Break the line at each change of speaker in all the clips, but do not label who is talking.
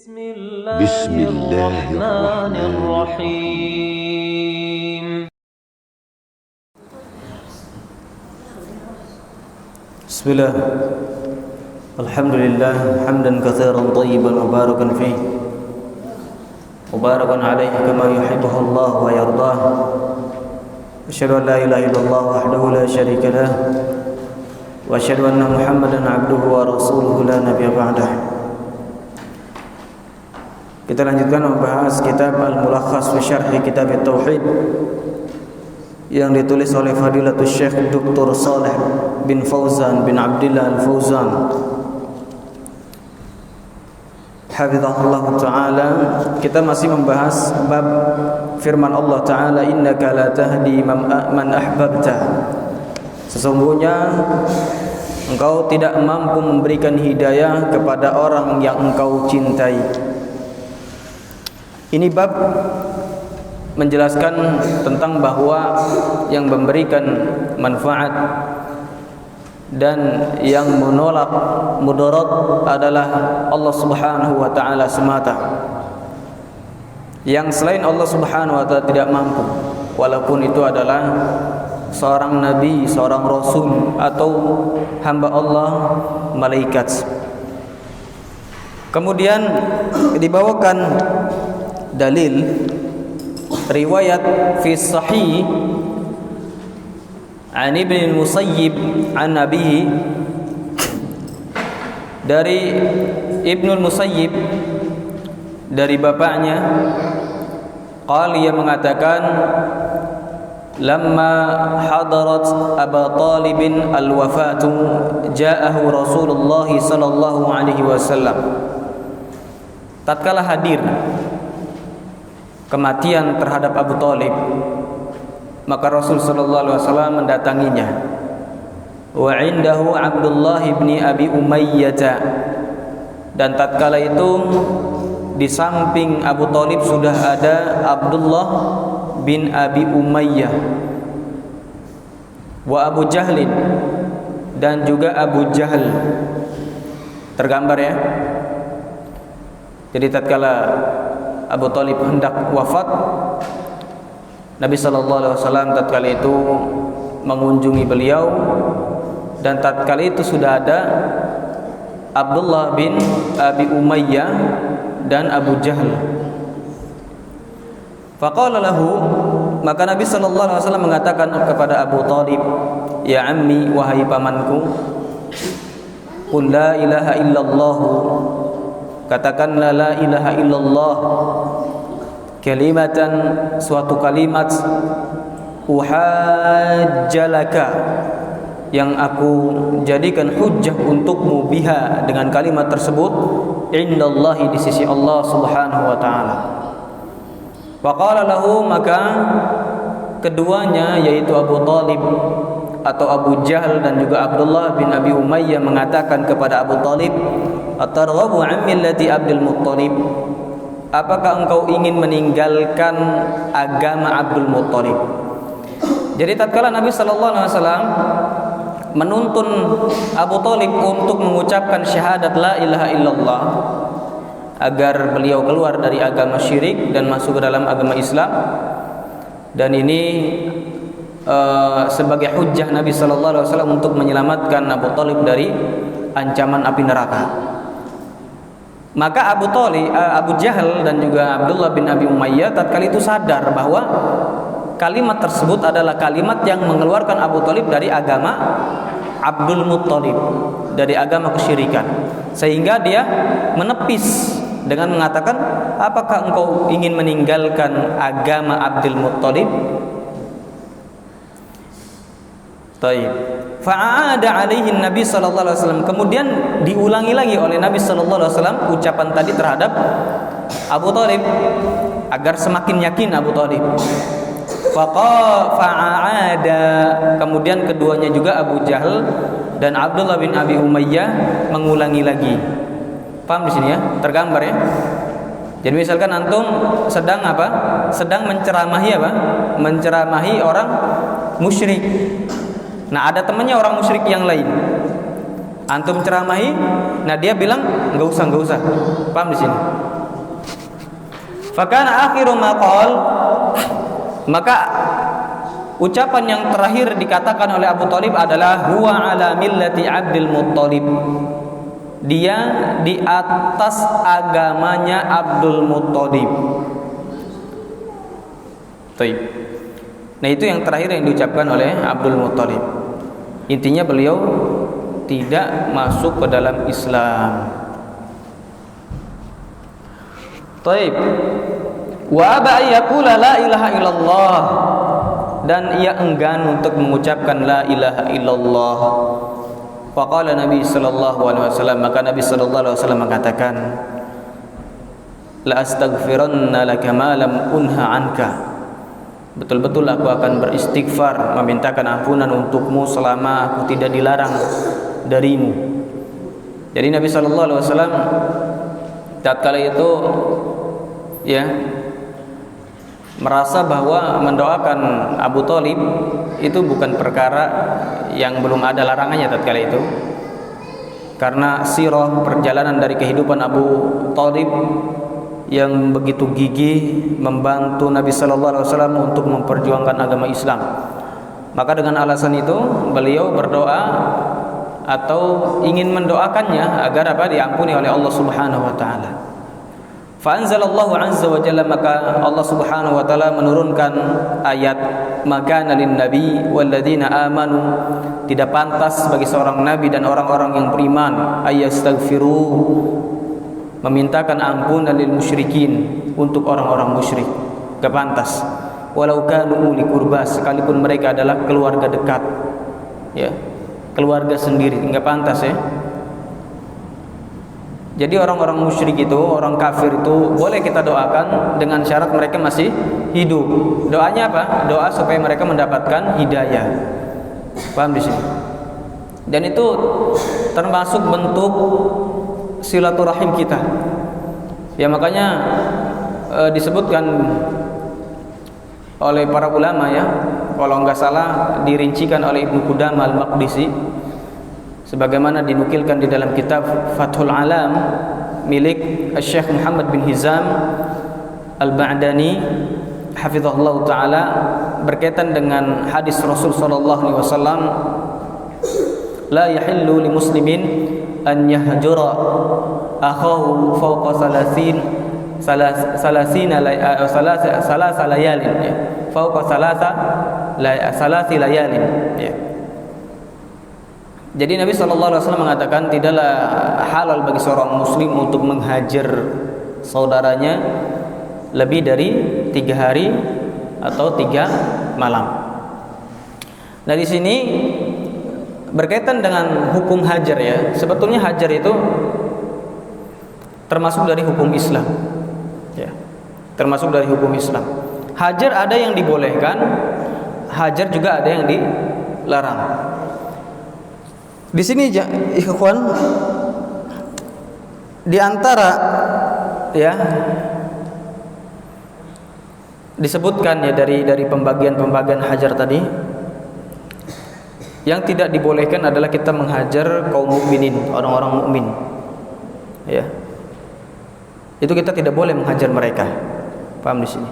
بسم الله الرحمن الرحيم
بسم الله الحمد لله حمدا كثيرا طيبا مباركا فيه مباركا عليه كما يحبه الله ويرضاه أشهد أن لا إله إلا الله وحده لا شريك له وأشهد أن محمدا عبده ورسوله لا نبي بعده. Kita lanjutkan membahas kitab Al-Mulakhas fi Syarh Kitab At-Tauhid yang ditulis oleh Fadilatul Syekh Dr. Shalih bin Fauzan bin Abdullah Al-Fauzan hafizahullah taala. Kita masih membahas bab firman Allah taala, innaka la tahdi man ahbabta. Sesungguhnya engkau tidak mampu memberikan hidayah kepada orang yang engkau cintai. Ini bab menjelaskan tentang bahwa yang memberikan manfaat dan yang menolak mudarat adalah Allah Subhanahu wa taala semata. Yang selain Allah Subhanahu wa taala tidak mampu, walaupun itu adalah seorang nabi, seorang rasul atau hamba Allah, malaikat. Kemudian dibawakan dalil riwayat fi sahih an Ibn Musayyib an Nabihi, dari Ibnu Musayyib dari bapaknya, qala, ia mengatakan, lamma hadarat Abu Talib al-wafatu ja'ahu Rasulullah sallallahu alaihi wasallam. Tatkala hadir kematian terhadap Abu Talib, maka Rasul sallallahu alaihi wasallam mendatanginya. Wa indahu Abdullah bin Abi Umayyah, dan tatkala itu di samping Abu Talib sudah ada Abdullah bin Abi Umayyah, wa Abu Jahlin, dan juga Abu Jahal. Tergambar ya. Jadi tatkala Abu Talib hendak wafat, Nabi sallallahu alaihi wasallam tatkala itu mengunjungi beliau, dan tatkala itu sudah ada Abdullah bin Abi Umayyah dan Abu Jahal. Faqala lahu, maka Nabi sallallahu alaihi wasallam mengatakan kepada Abu Talib, ya ammi, wahai pamanku, qul la ilaha illallah, katakanlah la ilaha illallah, kalimatan, suatu kalimat, uhajjalaka, yang aku jadikan hujjah untukmu, biha, dengan kalimat tersebut, indallahi, di sisi Allah Subhanahu wa taala. Faqala lahu, maka keduanya, yaitu Abu Talib atau Abu Jahal dan juga Abdullah bin Abi Umayyah, mengatakan kepada Abu Talib, atarghabu an millati Abdul Muttalib, apakah engkau ingin meninggalkan agama Abdul Muttalib? Jadi tatkala Nabi sallallahu alaihi wasallam menuntun Abu Talib untuk mengucapkan syahadat la ilaha illallah agar beliau keluar dari agama syirik dan masuk ke dalam agama Islam, dan ini sebagai hujjah Nabi sallallahu alaihi wasallam untuk menyelamatkan Abu Talib dari ancaman api neraka. Maka Abu Jahal dan juga Abdullah bin Abi Umayyah tatkala itu sadar bahwa kalimat tersebut adalah kalimat yang mengeluarkan Abu Talib dari agama Abdul Muttalib, dari agama kesyirikan, sehingga dia menepis dengan mengatakan, apakah engkau ingin meninggalkan agama Abdul Muttalib? Taib. Fa'ada alaihi Nabi sallallahu alaihi wasallam, kemudian diulangi lagi oleh Nabi sallallahu alaihi wasallam ucapan tadi terhadap Abu Talib agar semakin yakin Abu Talib. Fa'ada, kemudian keduanya juga Abu Jahal dan Abdullah bin Abi Umayyah mengulangi lagi. Paham di sini ya? Tergambar ya? Jadi misalkan antum sedang apa? Sedang menceramahi apa? Menceramahi orang musyrik. Nah, ada temannya orang musyrik yang lain. Antum ceramahi, nah dia bilang enggak usah. Paham di sini? Fakana akhiru maqal, maka ucapan yang terakhir dikatakan oleh Abu Thalib adalah huwa ala millati Abdul Muttalib. Dia di atas agamanya Abdul Muttalib. Baik. Nah, itu yang terakhir yang diucapkan oleh Abdul Muttalib. Intinya beliau tidak masuk ke dalam Islam. Baik. Wa aba yaqula la ilaha illallah, dan ia enggan untuk mengucapkan la ilaha illallah. Faqala Nabi sallallahu alaihi wasallam, maka Nabi sallallahu alaihi wasallam mengatakan, la astaghfiranna laka ma lam unha anka. Betul-betul aku akan beristighfar, memintakan ampunan untukmu selama aku tidak dilarang darimu. Jadi Nabi sallallahu alaihi wasallam tatkala itu ya merasa bahwa mendoakan Abu Thalib itu bukan perkara yang belum ada larangannya tatkala itu, karena sirah perjalanan dari kehidupan Abu Thalib yang begitu gigih membantu Nabi sallallahu alaihi wasallam untuk memperjuangkan agama Islam. Maka dengan alasan itu beliau berdoa atau ingin mendoakannya agar diampuni oleh Allah Subhanahu wa taala. Fa anzalallahu azza wa jalla, maka Allah Subhanahu wa taala menurunkan ayat, maka lin nabi walladzina amanu, tidak pantas bagi seorang nabi dan orang-orang yang beriman, ayastaghfiru, memintakan ampunan lil musyrikin, untuk orang-orang musyrik, enggak pantas. Walau kanu uli qurba, sekalipun mereka adalah keluarga dekat, ya, keluarga sendiri, enggak pantas ya. Jadi orang-orang musyrik itu, orang kafir itu boleh kita doakan dengan syarat mereka masih hidup. Doanya apa? Doa supaya mereka mendapatkan hidayah. Paham di sini? Dan itu termasuk bentuk silaturahim kita. Ya, makanya disebutkan oleh para ulama ya, kalau enggak salah dirincikan oleh Ibnu Qudamah Al-Maqdisi, sebagaimana dinukilkan di dalam kitab Fathul Alam milik Syekh Muhammad bin Hizam Al-Ba'dani hafizahullah taala, berkaitan dengan hadis Rasul sallallahu alaihi wasallam, la yahillu li muslimin an yahjura akhahu fawqa salasa layalin, fawqa salasi layalin, ya. Jadi Nabi SAW mengatakan tidaklah halal bagi seorang muslim untuk menghajar saudaranya lebih dari 3 hari atau 3 malam. Nah, di sini berkaitan dengan hukum hajar ya. Sebetulnya hajar itu termasuk dari hukum Islam. Ya. Termasuk dari hukum Islam. Hajar ada yang dibolehkan, hajar juga ada yang dilarang. Di sini ikhwan, di antara ya disebutkan ya dari pembagian hajar tadi, yang tidak dibolehkan adalah kita menghajar kaum mukminin, orang-orang mukmin. Ya. Itu kita tidak boleh menghajar mereka. Paham di sini?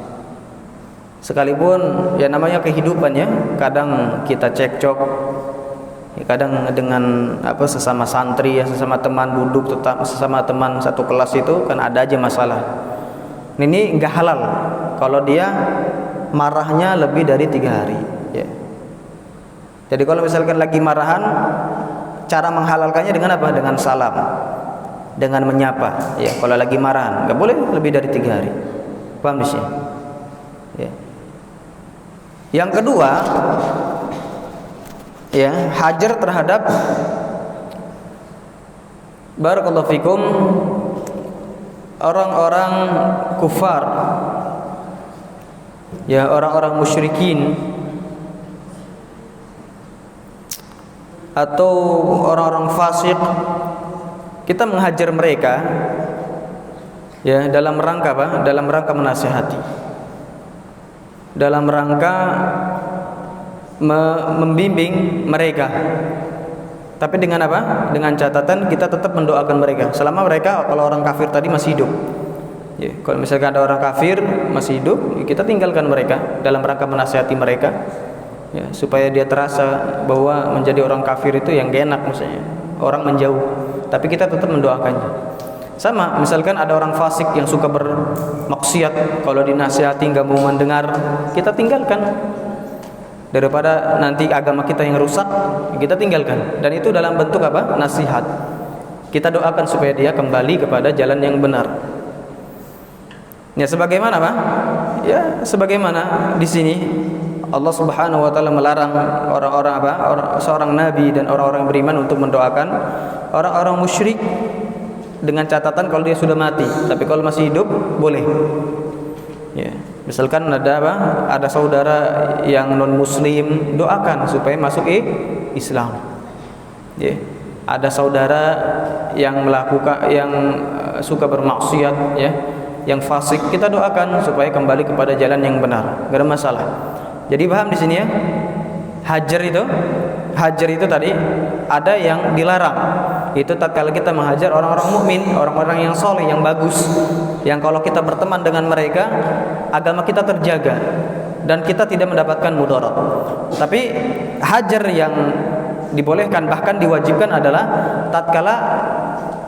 Sekalipun ya namanya kehidupan ya, kadang kita cekcok, ya, kadang dengan sesama santri ya, sesama teman duduk, sesama teman satu kelas itu kan ada aja masalah. Ini enggak halal kalau dia marahnya lebih dari 3 hari ya. Jadi kalau misalkan lagi marahan, cara menghalalkannya dengan apa? Dengan salam, dengan menyapa ya. Kalau lagi marahan enggak boleh lebih dari 3 hari. Paham di sini? Ya. Yang kedua ya, hajar terhadap barakallahu fikum orang-orang kufar ya, orang-orang musyrikin atau orang-orang fasik, kita menghajar mereka ya dalam rangka apa? Dalam rangka menasihati, dalam rangka membimbing mereka Tapi dengan apa? Dengan catatan kita tetap mendoakan mereka selama mereka, kalau orang kafir tadi masih hidup. Ya, kalau misalkan ada orang kafir masih hidup, kita tinggalkan mereka dalam rangka menasihati mereka, ya, supaya dia terasa bahwa menjadi orang kafir itu yang gak enak, misalnya orang menjauh. Tapi kita tetap mendoakannya. Sama, misalkan ada orang fasik yang suka bermaksiat, kalau dinasihati nggak mau mendengar, kita tinggalkan. Daripada nanti agama kita yang rusak, kita tinggalkan. Dan itu dalam bentuk apa? Nasihat. Kita doakan supaya dia kembali kepada jalan yang benar. Ya, sebagaimana apa? Ya, sebagaimana di sini Allah Subhanahu wa taala melarang orang-orang apa? Seorang nabi dan orang-orang beriman untuk mendoakan orang-orang musyrik dengan catatan kalau dia sudah mati. Tapi kalau masih hidup boleh. Ya. Misalkan ada apa? Ada saudara yang non muslim, doakan supaya masuk Islam. Ya. Ada saudara yang suka bermaksiat, ya, yang fasik, kita doakan supaya kembali kepada jalan yang benar. Enggak ada masalah. Jadi paham di sini ya? Hajar itu tadi ada yang dilarang. Itu tatkala kita menghajar orang-orang mukmin, orang-orang yang soleh, yang bagus, yang kalau kita berteman dengan mereka, agama kita terjaga dan kita tidak mendapatkan mudarat. Tapi hajar yang dibolehkan, bahkan diwajibkan adalah tatkala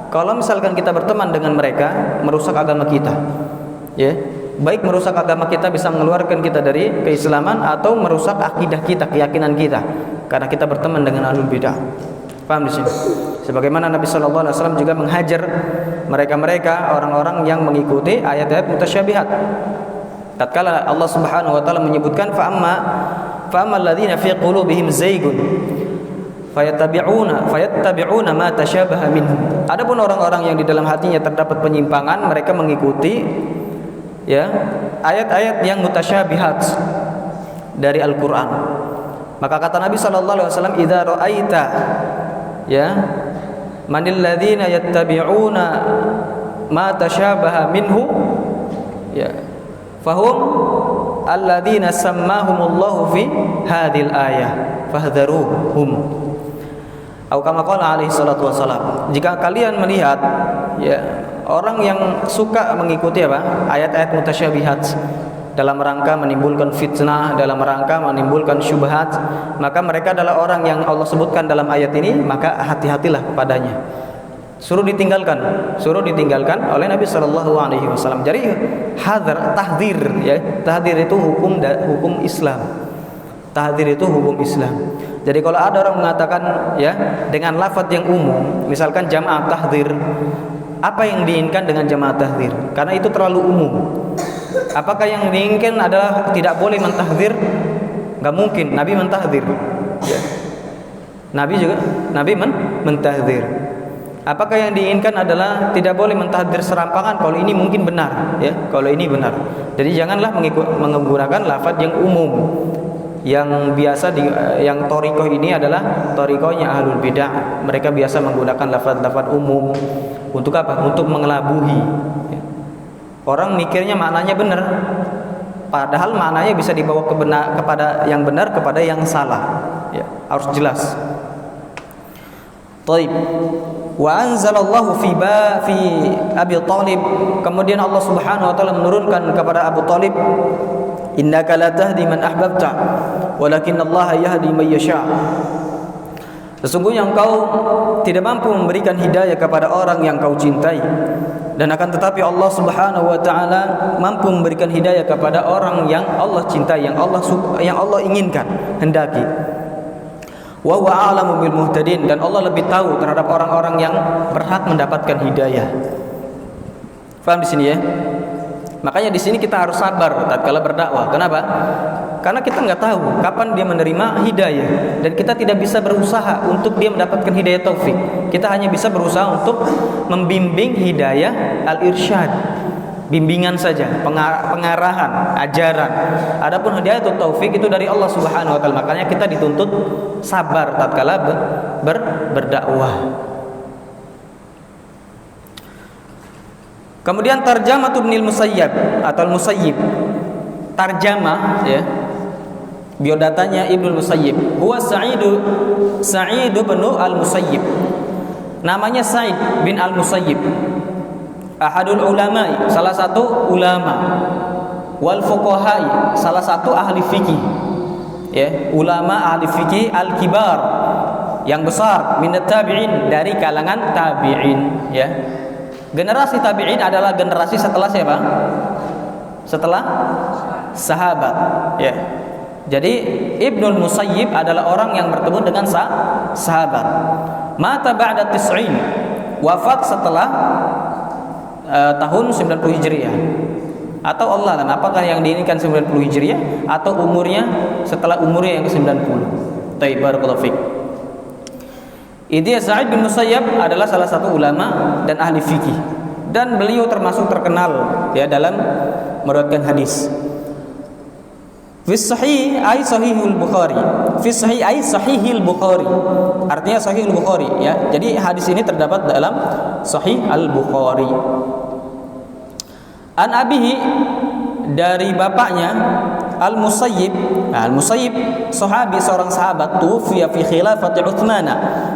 kalau misalkan kita berteman dengan mereka merusak agama kita, ya, baik merusak agama kita, bisa mengeluarkan kita dari keislaman, atau merusak akidah kita, keyakinan kita, karena kita berteman dengan ahlul bidah. Paham di sini? Sebagaimana Nabi sallallahu alaihi wasallam juga menghajar mereka-mereka orang-orang yang mengikuti ayat-ayat mutasyabihat. Tatkala Allah Subhanahu wa taala menyebutkan fa'amma alladziina fi qulubihim zaygun fayattabi'una ma tasyabaha minhu. Adapun orang-orang yang di dalam hatinya terdapat penyimpangan, mereka mengikuti, ya, ayat-ayat yang mutasyabihat dari Al-Qur'an. Maka kata Nabi sallallahu alaihi wasallam, "Idza ra'aita, ya, manil ladzina yattabi'una ma tasyabaha minhu, ya, fahum alladzina sammahumullahu fi hadhil ayah fahdharuhum." Atau kama qala alaihi salatu wasalam, jika kalian melihat, ya, orang yang suka mengikuti apa? Ayat-ayat mutasyabihat dalam rangka menimbulkan fitnah, dalam rangka menimbulkan syubhat, maka mereka adalah orang yang Allah sebutkan dalam ayat ini, maka hati-hatilah padanya. Suruh ditinggalkan oleh Nabi sallallahu alaihi wasallam. Jadi tahdzir, ya, tahdzir itu hukum Islam. Tahdzir itu hukum Islam. Jadi kalau ada orang mengatakan, ya, dengan lafaz yang umum, misalkan jamaah tahdzir, apa yang diinginkan dengan jamaah tahdzir? Karena itu terlalu umum. Apakah yang diinginkan adalah tidak boleh mentahdzir? Enggak mungkin. Nabi mentahdzir. Ya. Nabi mentahdzir. Apakah yang diinginkan adalah tidak boleh mentahdzir serampangan? Kalau ini mungkin benar, ya. Kalau ini benar. Jadi janganlah menggunakan lafaz yang umum. Yang biasa yang thariqah ini adalah thariqahnya ahlul bidah. Mereka biasa menggunakan lafaz-lafaz umum untuk apa? Untuk mengelabuhi. Orang mikirnya maknanya benar, padahal maknanya bisa dibawa kepada yang benar, kepada yang salah. Ya, harus jelas. Taib. Wa anzalallahu fi Abi Thalib. Kemudian Allah Subhanahu wa taala menurunkan kepada Abu Thalib, innaka la tahdi man ahbabta walakinallaha yahdi man yasha. Sesungguhnya engkau tidak mampu memberikan hidayah kepada orang yang kau cintai, dan akan tetapi Allah Subhanahu wa taala mampu memberikan hidayah kepada orang yang Allah cintai, yang Allah inginkan, hendaki. Wa huwa a'lamu bil muhtadin, dan Allah lebih tahu terhadap orang-orang yang berhak mendapatkan hidayah. Faham di sini, ya? Makanya di sini kita harus sabar tatkala berdakwah. Kenapa? Karena kita nggak tahu kapan dia menerima hidayah, dan kita tidak bisa berusaha untuk dia mendapatkan hidayah taufik. Kita hanya bisa berusaha untuk membimbing hidayah al-irsyad, bimbingan saja, pengarahan, ajaran. Adapun hidayah taufik itu dari Allah Subhanahu wa taala. Makanya kita dituntut sabar tatkala berdakwah. Kemudian tarjamah Ibnul Musayyib atau Musayyib. Tarjamah, ya. Biodatanya Ibnu Musayyib, huwa Sa'id bin al-Musayyib. Namanya Sa'id bin al-Musayyib. Ahadul ulama, salah satu ulama. Wal fuqaha, salah satu ahli fikih. Ya, ulama ahli fikih al-kibar, yang besar, minat tabi'in, dari kalangan tabi'in, ya. Generasi tabi'in adalah generasi setelah siapa? Setelah sahabat, ya. Jadi Ibnul Musayyib adalah orang yang bertemu dengan sahabat. Mata ba'da tis'in, wafat setelah tahun 90 Hijriah. Atau Allah alam, apakah yang diinginkan 90 Hijriah atau umurnya setelah umurnya yang ke-90. Taib, barakallahu fiik. Idza Sa'id bin Musayyab adalah salah satu ulama dan ahli fikih, dan beliau termasuk terkenal ya dalam meriwayatkan hadis. Fi sahih ay sahihul Bukhari. Fi sahih ay sahihil Bukhari. Artinya sahihul Bukhari ya. Jadi hadis ini terdapat dalam Sahih Al-Bukhari. An abihi, dari bapaknya Al-Musayyib. Nah, Al-Musayyib sahabi, seorang sahabat, tufiya fi khilafati Utsman,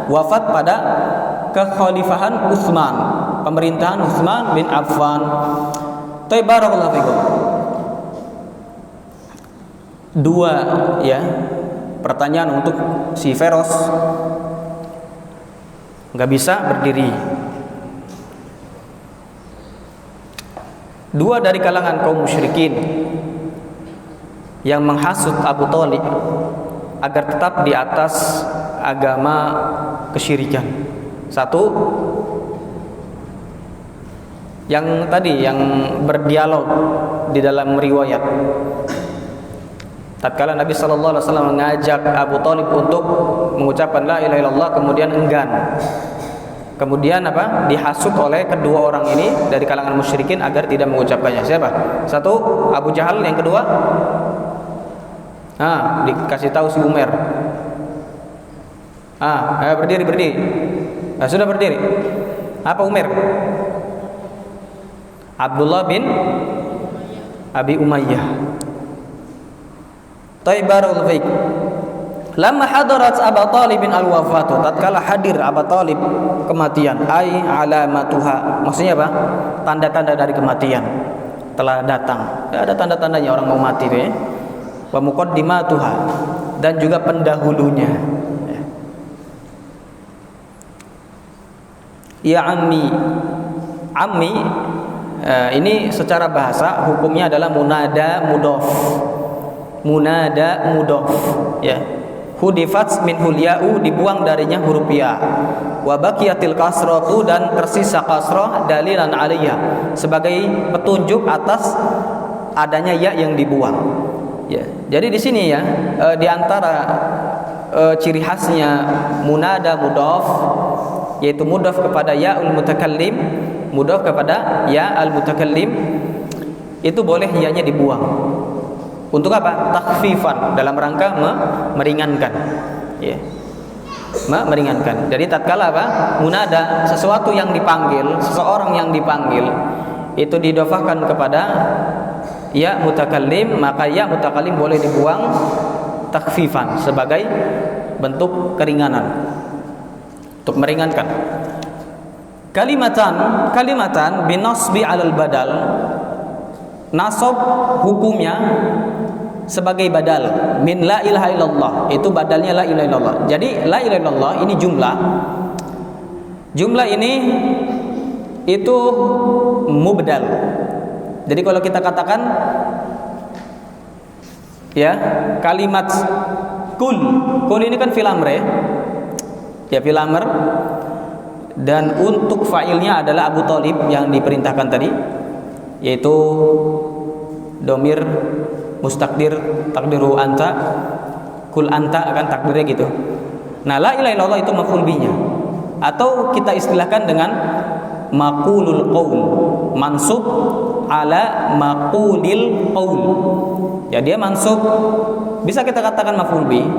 wafat pada kekhalifahan Utsman, pemerintahan Utsman bin Affan. Barakallahu fikum. Dua ya pertanyaan untuk si Feros, nggak bisa berdiri. Dua dari kalangan kaum musyrikin yang menghasut Abu Thalib agar tetap di atas agama kesyirikan. Satu, yang tadi yang berdialog di dalam riwayat, tatkala Nabi sallallahu alaihi wasallam mengajak Abu Thalib untuk mengucapkan la ilaha illallah, kemudian enggan. Kemudian apa? Dihasut oleh kedua orang ini dari kalangan musyrikin agar tidak mengucapkannya. Siapa? Satu, Abu Jahal. Yang kedua, dikasih tahu si Umar. Berdiri. Sudah berdiri. Apa Umar? Abdullah bin Abi Umayyah. Barakallahu fiik. Lamma hadarat Abu Thalib bin al-wafatu, tatkala hadir Abu Thalib kematian, ai alamatuha, maksudnya apa? Tanda-tanda dari kematian telah datang. Ada tanda-tandanya orang mau mati ya. Wa muqaddimatuha, dan juga pendahulunya. Ya ammi. Ammi ini secara bahasa hukumnya adalah munada mudhof. Munada mudhof ya. Hudifat min hulya'u, dibuang darinya huruf ya. Wa baqiyatil kasratu, dan tersisa kasrah dalilan aliyah, sebagai petunjuk atas adanya ya yang dibuang. Ya. Jadi di sini ya di antara ciri khasnya munada mudhaf, yaitu mudhaf kepada ya'ul mutakallim, mudhaf kepada ya al mutakallim, itu boleh ya-nya dibuang. Untuk apa? Takhfifan, dalam rangka meringankan. Ya. Meringankan. Jadi tatkala apa? Munada, sesuatu yang dipanggil, seseorang yang dipanggil, itu didofahkan kepada ya mutakallim, maka ya mutakallim boleh dibuang takhfifan sebagai bentuk keringanan, untuk meringankan. Kalimatan binasbi alal badal, nasab hukumnya sebagai badal min la ilaha illallah, itu badalnya la ilaha illallah. Jadi la ilaha illallah ini jumlah ini itu mubdal. Jadi kalau kita katakan ya kalimat kul ini kan fil amr ya fil amr, dan untuk fa'ilnya adalah Abu Thalib yang diperintahkan tadi, yaitu domir mustakdir, takdiru anta, kul anta, akan takdirnya gitu. Nah la ilaha illallah itu maf'ul bihi-nya, atau kita istilahkan dengan maqulul qaul, mansub ala maqulil qaul. Ya dia mansub, bisa kita katakan maf'ul bihi,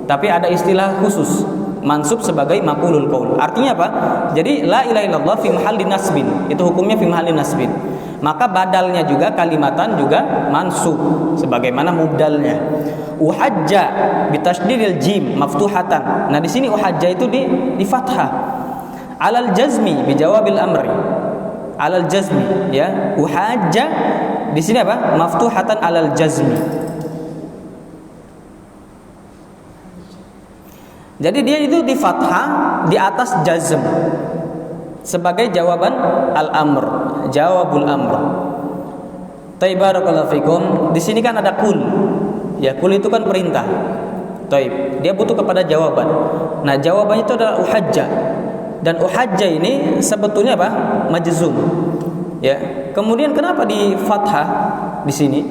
tapi ada istilah khusus mansub sebagai maqulul qaul. Artinya apa? Jadi la ilaha illallah fi mahallin nasbin, itu hukumnya fi mahallin nasbin. Maka badalnya juga kalimatan juga mansub sebagaimana mubdalnya. Uhajja bitasydidil jim maftuhatan. Nah, di sini uhajja itu di fathah. Alal jazmi bijawabil amri. Alal jazmi, ya. Uhajja di sini apa? Maftuhatan alal jazmi. Jadi dia itu di fathah di atas jazm sebagai jawaban al-amr, jawabul amr. Barakallahu fikum. Di sini kan ada kul. Ya, kul itu kan perintah. Taib. Dia butuh kepada jawaban. Nah, jawabannya itu adalah uhajja. Dan uhajja ini sebetulnya apa? Majzum. Ya. Kemudian kenapa di fathah di sini?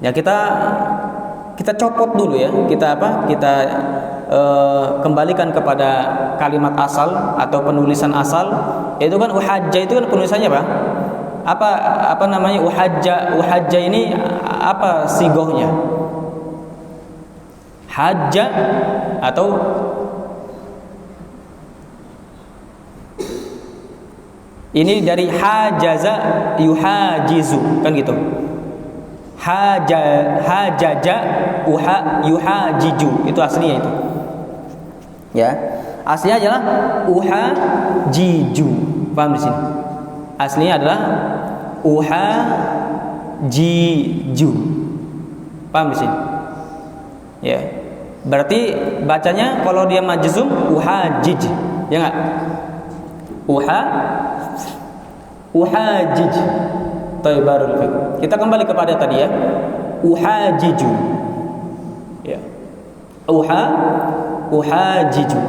Ya, kita copot dulu ya. Kita kembalikan kepada kalimat asal atau penulisan asal. Itu kan uhajja itu kan penulisannya apa namanya uhajja ini apa sigohnya? Hajja atau ini dari hajaza yuhajizu, kan gitu. Hajaja yuhajiju, itu aslinya itu. Ya, aslinya adalah uhajiju. Paham di sini? Aslinya adalah uhajiju. Paham di sini? Ya. Berarti bacanya kalau dia majzum uhajij, ya enggak? Uhajij. Taibarul fiqh. Kita kembali kepada tadi ya. Uhajiju. Ya. Uhajiju.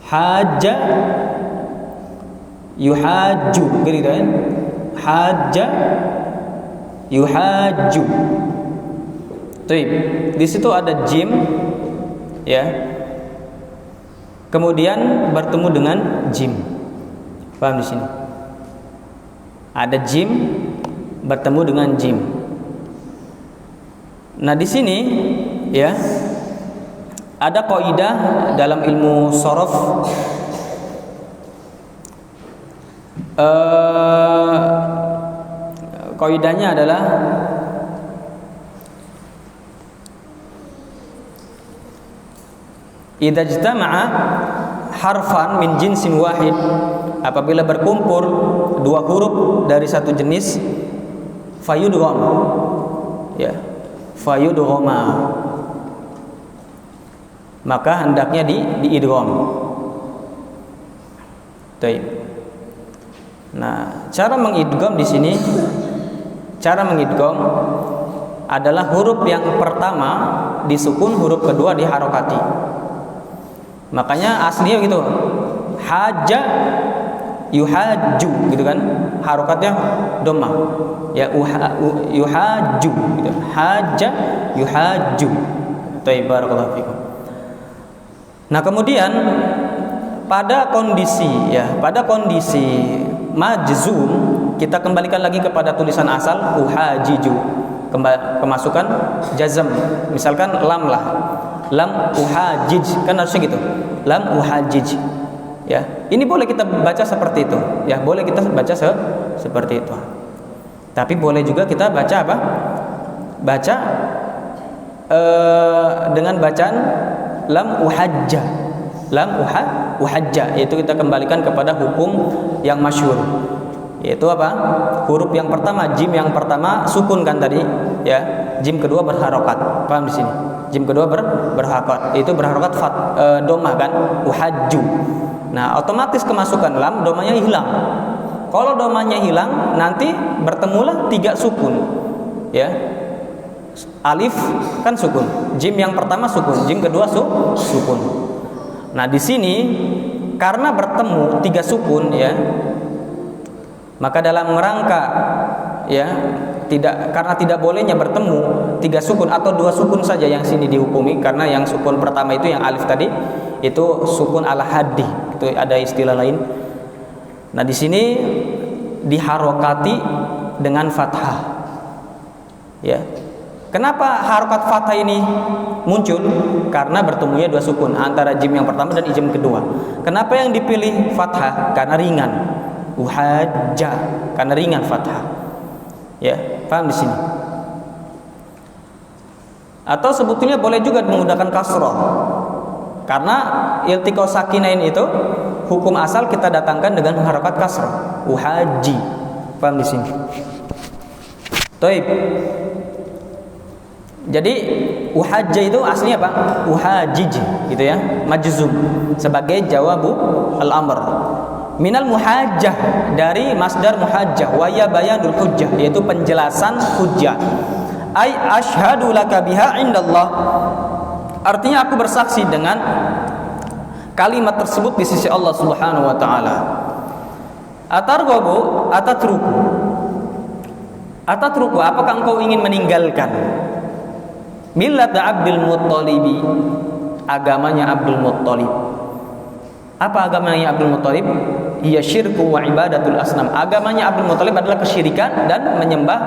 Hajja yuhaju, gitu kan? Hajja yuhaju. Baik. Di situ ada jim, ya. Kemudian bertemu dengan jim. Paham di sini? Ada jim bertemu dengan jim. Nah, di sini ya ada kaidah dalam ilmu shorof, kaidahnya adalah idza ijtama'a harfan min jinsin wahid, apabila berkumpul dua huruf dari satu jenis, fayudgham, ya, fayudghama, maka hendaknya diidgham. Baik. Nah, cara mengidgham di sini, cara mengidgham adalah huruf yang pertama disukun, huruf kedua diharokati. Makanya aslinya gitu, haja yuhaju, gitu kan, harokatnya dhammah, ya, yuhaju, gitu. Haja yuhaju. Barakallahu fikum. Nah, kemudian pada kondisi majzum, kita kembalikan lagi kepada tulisan asal uhajiju, kemasukan jazm. Misalkan lam lah, lam uhajij, kan harusnya gitu, lam uhajij, ya. Ini boleh kita baca seperti itu, ya, boleh kita baca seperti itu. Tapi boleh juga kita baca apa? Baca dengan bacaan lam uhajja, lam uhajja, yaitu kita kembalikan kepada hukum yang masyhur, yaitu apa? Huruf yang pertama, jim yang pertama sukun kan tadi, ya. Jim kedua berharokat. Paham di sini? Jim kedua berharokat. Itu berharokat domah kan? Uhajju. Nah, otomatis kemasukan lam, domanya hilang. Kalau domanya hilang, nanti bertemulah tiga sukun, ya. Alif kan sukun, jim yang pertama sukun, jim kedua sukun. Nah, di sini karena bertemu tiga sukun, ya, maka dalam rangka, ya, karena tidak bolehnya bertemu tiga sukun atau dua sukun saja yang sini dihukumi, karena yang sukun pertama itu yang alif tadi itu sukun ala haddi, itu ada istilah lain. Nah, di sini diharokati dengan fathah, ya. Kenapa harokat fathah ini muncul? Karena bertemunya dua sukun antara jim yang pertama dan jim kedua. Kenapa yang dipilih fathah? Karena ringan, Uhajja karena ringan fathah. Ya, paham di sini? Atau sebetulnya boleh juga menggunakan kasrah. Karena iltiqo sakinain itu hukum asal kita datangkan dengan harokat kasrah. Uhaji. Paham di sini? Taib. Jadi uhajja itu aslinya apa? Uhajij gitu ya, majzum sebagai jawabu al-amr. Minal muhajjah, dari masdar muhajjah, wa ya bayanul hujjah, yaitu penjelasan hujjah. Ai asyhadu laka biha indallah. Artinya aku bersaksi dengan kalimat tersebut di sisi Allah Subhanahu wa taala. Atarghabu atatruku. Atatruku, apakah engkau ingin meninggalkan millat Abdul Muttalibi, agamanya Abdul Muttalib? Apa agamanya Abdul Muttalib? Ia syirku wa ibadatul asnam. Agamanya Abdul Muttalib adalah kesyirikan dan menyembah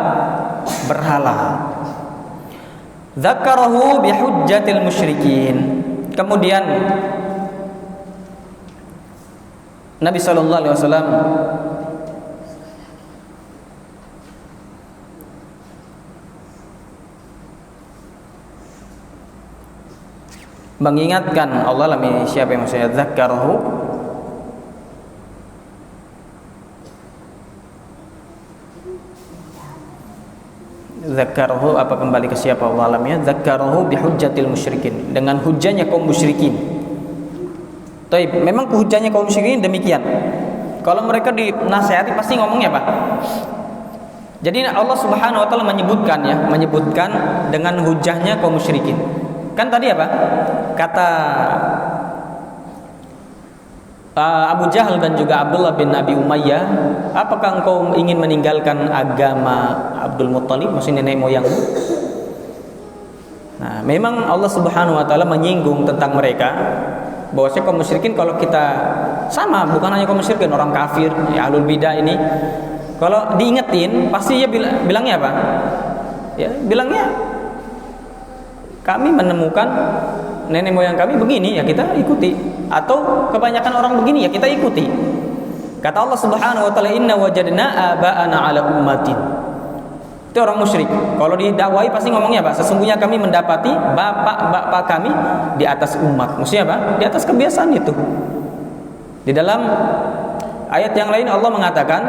berhala. Dzakarahu bihujjatil musyrikin. Kemudian Nabi sallallahu alaihi wasallam mengingatkan Allah lami siapa yang maksudnya dzakarahu, dzakarahu apa kembali ke siapa Allah alamnya, dzakarahu bihujjatil musyrikin, dengan hujahnya kaum musyrikin. Taib, memang hujahnya kaum musyrikin demikian. Kalau mereka dinasihati pasti ngomongnya apa? Jadi Allah Subhanahu wa taala menyebutkan dengan hujahnya kaum musyrikin. Kan tadi apa? Kata Abu Jahal dan juga Abdullah bin Abi Umayyah, apakah engkau ingin meninggalkan agama Abdul Muttalib, maksudnya nenek moyangmu? Nah, memang Allah Subhanahu wa taala menyinggung tentang mereka, bahwasanya kaum musyrikin kalau kita sama, bukan hanya kaum musyrikin, orang kafir, ya ahlul bidah ini, kalau diingetin pasti dia bilangnya apa? Ya, bilangnya kami menemukan nenek moyang kami begini, ya kita ikuti. Atau kebanyakan orang begini, ya kita ikuti. Kata Allah Subhanahu wa taala, inna wajadna aba'ana ala ummatin. Itu orang musyrik. Kalau didakwai pasti ngomongnya apa? Sesungguhnya kami mendapati bapak-bapak kami di atas umat. Maksudnya apa? Di atas kebiasaan itu. Di dalam ayat yang lain Allah mengatakan,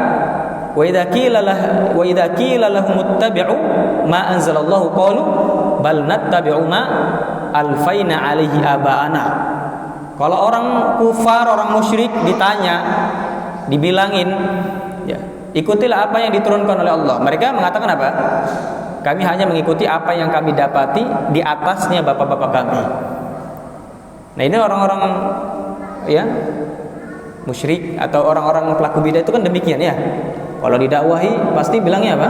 wa idza qila lahum ittabi'u ma anzalallahu qalu bal nattabi'u ma alfaina alaihi aba'ana. Kalau orang kufar, orang musyrik ditanya, dibilangin, ya, ikutilah apa yang diturunkan oleh Allah. Mereka mengatakan apa? Kami hanya mengikuti apa yang kami dapati di atasnya bapak-bapak kami. Nah, ini orang-orang ya musyrik atau orang-orang pelaku bidah itu kan demikian ya. Kalau didakwahi pasti bilangnya apa?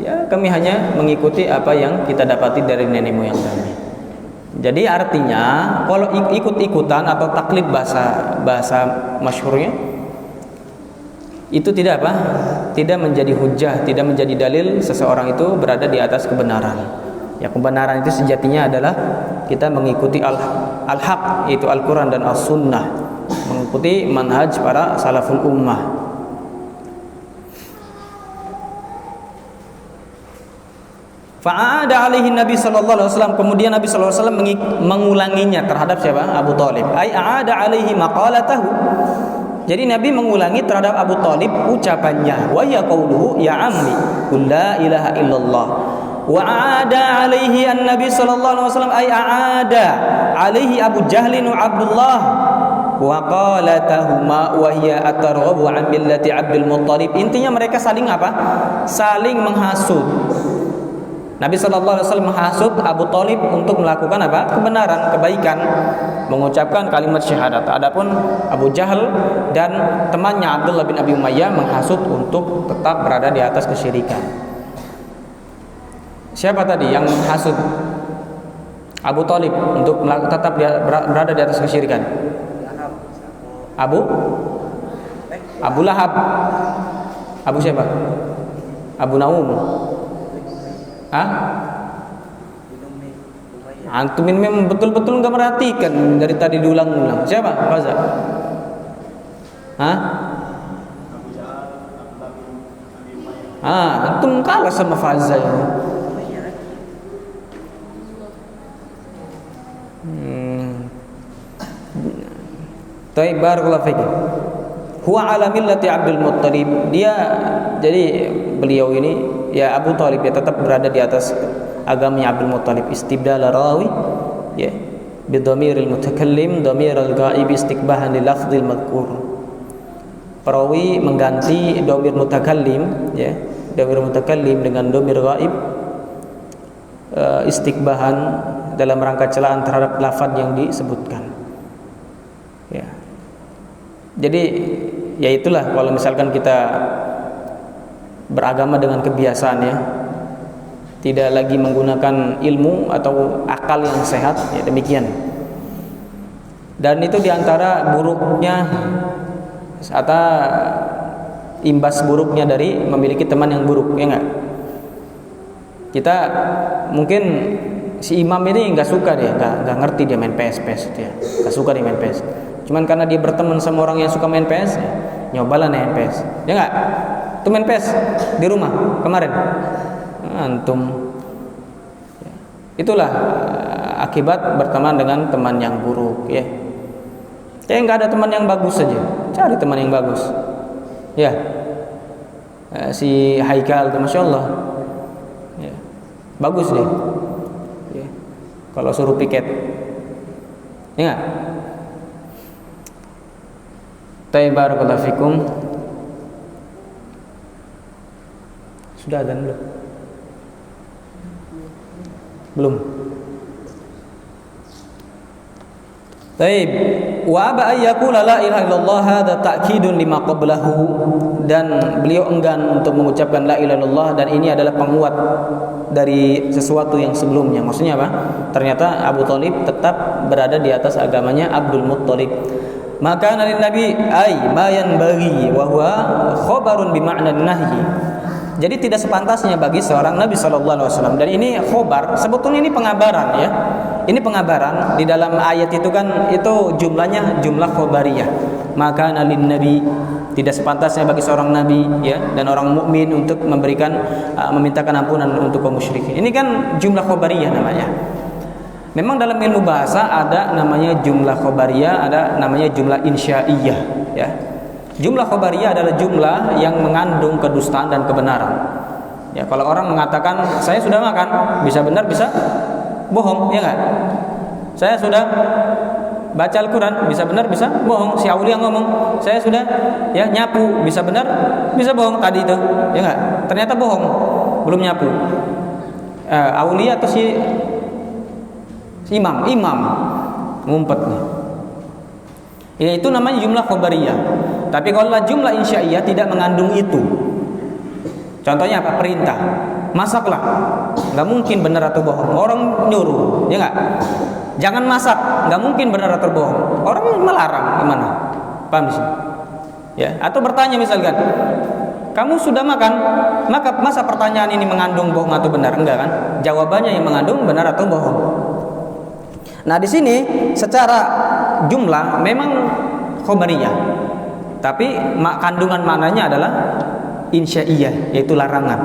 Ya, kami hanya mengikuti apa yang kita dapati dari nenek moyang kami. Jadi artinya kalau ikut-ikutan atau taklid bahasa masyhurnya itu tidak apa? Tidak menjadi hujjah, tidak menjadi dalil seseorang itu berada di atas kebenaran. Ya, kebenaran itu sejatinya adalah kita mengikuti al-haq, yaitu Al-Qur'an dan As-Sunnah, mengikuti manhaj para salaful ummah. Fa'ada alaihi Nabi sallallahu alaihi wasallam, kemudian Nabi sallallahu alaihi wasallam mengulanginya terhadap siapa? Abu Thalib. Ai a'ada alaihi maqalatahu. Jadi Nabi mengulangi terhadap Abu Thalib ucapannya, wa ya qauluhu ya ammi qul la ilaha illallah. Wa a'ada alaihi an-nabi sallallahu alaihi wasallam ai a'ada alaihi Abu Jahlin wa Abdullah wa qalatahuma wa hiya atarghabu an millati Abdul Muttalib. Intinya mereka saling apa? Saling menghasut. Nabi sallallahu alaihi wasallam menghasut Abu Thalib untuk melakukan apa? Kebenaran, kebaikan, mengucapkan kalimat syahadat. Adapun Abu Jahal dan temannya Abdullah bin Abi Umayyah menghasut untuk tetap berada di atas kesyirikan. Siapa tadi yang menghasut Abu Thalib untuk tetap berada di atas kesyirikan? Abu Lahab. Abu siapa? Abu Naum. Antum ini memang betul-betul nggak merhatikan dari tadi diulang-ulang. Siapa? Faza? Antum kalah sama Faza ya. Taib barakallahu fiik. Huwa ala millati Abdul Muttalib. Dia, jadi beliau ini ya Abu Thalib ya tetap berada di atas agamanya Abdul Muttalib. Istibdal rawi ya bi dhamiril mutakallim dhamiril ghaib istiqbahan li lafdhil madhkur. Perawi mengganti dhamir mutakallim ya, dhamir mutakallim dengan dhamir ghaib istiqbahan dalam rangka celaan terhadap lafaz yang disebutkan. Ya. Jadi ya itulah kalau misalkan kita beragama dengan kebiasaan ya, tidak lagi menggunakan ilmu atau akal yang sehat ya, demikian. Dan itu diantara buruknya atau imbas buruknya dari memiliki teman yang buruk, ya enggak? Kita mungkin si imam ini nggak suka dia, nggak ngerti dia main PS dia, nggak suka dia main PS. Cuman karena dia berteman sama orang yang suka main PS, ya, nyobalah main PS. Ya enggak? Tuh main PS di rumah kemarin. Antum. Itulah akibat berteman dengan teman yang buruk, ya. Enggak ada teman yang bagus saja. Cari teman yang bagus. Ya. Si Haikal tuh Masya Allah. Ya. Bagus dia. Ya. Kalau suruh piket. Ya enggak? Barakallahu fikum. Sudah adzan belum? Belum. Baik. Wa aba ayyakula la ilaha illallah hadza ta'kidun lima qablahu, dan beliau enggan untuk mengucapkan la ilaha illallah, dan ini adalah penguat dari sesuatu yang sebelumnya. Maksudnya apa? Ternyata Abu Thalib tetap berada di atas agamanya Abdul Muttalib. Maka nabi Nabi ay ma yanbaghi wa huwa khabarun bi ma'na nahyi. Jadi tidak sepantasnya bagi seorang Nabi sallallahu alaihi wasallam, dan ini khobar, sebetulnya ini pengabaran ya. Ini pengabaran di dalam ayat itu kan, itu jumlahnya jumlah khobariyah. Maka nabi Nabi, tidak sepantasnya bagi seorang nabi ya dan orang mukmin untuk memberikan memintakan ampunan untuk kaum musyrikin. Ini kan jumlah khobariyah namanya. Memang dalam ilmu bahasa ada namanya jumlah khobariyah, ada namanya jumlah insya'iyah ya. Jumlah khobariyah adalah jumlah yang mengandung kedustaan dan kebenaran. Ya, kalau orang mengatakan saya sudah makan, bisa benar bisa bohong, ya enggak? Saya sudah baca Al-Qur'an, bisa benar bisa bohong. Si Aulia ngomong, saya sudah ya nyapu, bisa benar bisa bohong tadi itu, ya enggak? Ternyata bohong, belum nyapu. Aulia atau si imam ngumpet nih. Ya, itu namanya jumlah khobariyah. Tapi kalau jumlah insya'iyah tidak mengandung itu. Contohnya apa? Perintah. Masaklah. Enggak mungkin benar atau bohong. Orang nyuruh, ya enggak? Jangan masak, enggak mungkin benar atau bohong. Orang melarang, gimana? Paham sih? Ya, atau bertanya misalkan, kamu sudah makan? Maka masa pertanyaan ini mengandung bohong atau benar? Enggak kan? Jawabannya yang mengandung benar atau bohong. Nah, di sini secara jumlah memang khobariyah, tapi kandungan maknanya adalah insya'iyah, yaitu larangan.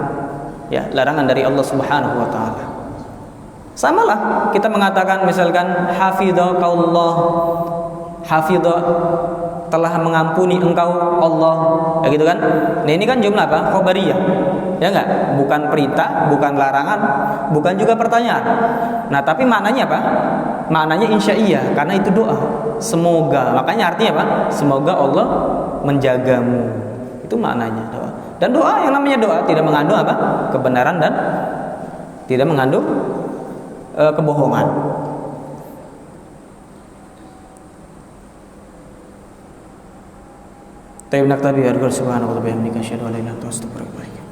Ya, larangan dari Allah Subhanahu wa taala. Samalah kita mengatakan misalkan hafidhakallah, hafidha telah mengampuni engkau Allah, ya gitu kan? Nah, ini kan jumlah apa? Khobariyah. Ya enggak? Bukan perintah, bukan larangan, bukan juga pertanyaan. Nah, tapi maknanya apa? Maknanya insya'iyah, karena itu doa. Semoga. Makanya artinya apa? Semoga Allah menjagamu. Itu maknanya doa. Dan doa yang namanya doa tidak mengandung apa? Kebenaran dan tidak mengandung kebohongan. Tayyib naktabi wa subhanahu wa ta'ala bihamdika asyhadu an la ilaha illa anta astaghfiruka wa atubu ilaik.